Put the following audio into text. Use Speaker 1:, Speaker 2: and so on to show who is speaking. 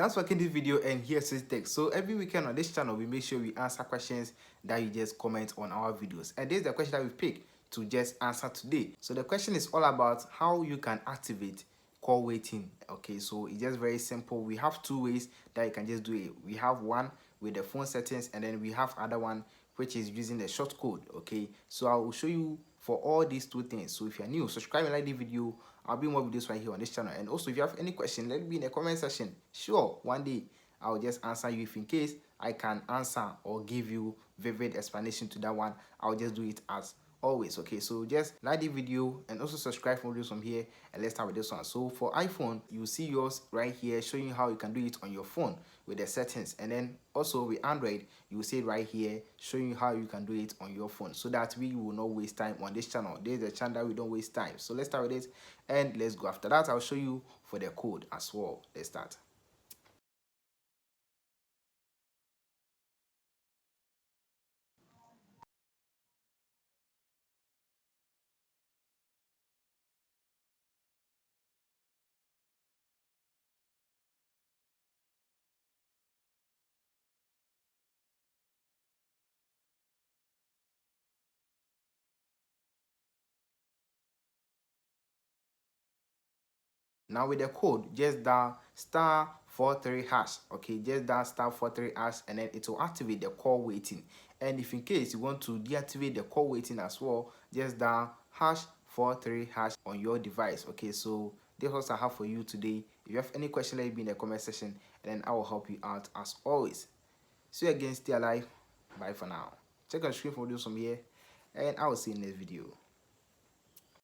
Speaker 1: Thanks for watching this video, and here's the text. So every weekend on this channel, we make sure we answer questions that you just comment on our videos. And this is the question that we pick to just answer today. So the question is all about how you can activate call waiting. Okay, so it's just very simple. We have two ways that you can just do it. We have one with the phone settings, and then we have other one which is using the short code. Okay, so I will show you for all these two things. So if you're new, subscribe and like the video. I'll be more videos right here on this channel. And also, if you have any question, let me in the comment section. Sure, one day I'll just answer you. If in case I can answer or give you vivid explanation to that one, I'll just do it as always. Okay, so just like the video and also subscribe for videos from here, and let's start with this one. So for iPhone, you see yours right here showing you how you can do it on your phone with the settings, and then also with Android, you will see it right here showing you how you can do it on your phone, so that we will not waste time on this channel. This is a channel that we don't waste time. So let's start with it and let's go. After that, I'll show you for the code as well. Let's start. Now with the code, just dial *43#. Okay, just dial *43# and then it will activate the call waiting. And if in case you want to deactivate the call waiting as well, just dial #43# on your device. Okay, so this is what I have for you today. If you have any question, let it be in the comment section, and then I will help you out as always. See you again, stay alive. Bye for now. Check on the screen for videos from here, and I will see you in the next video.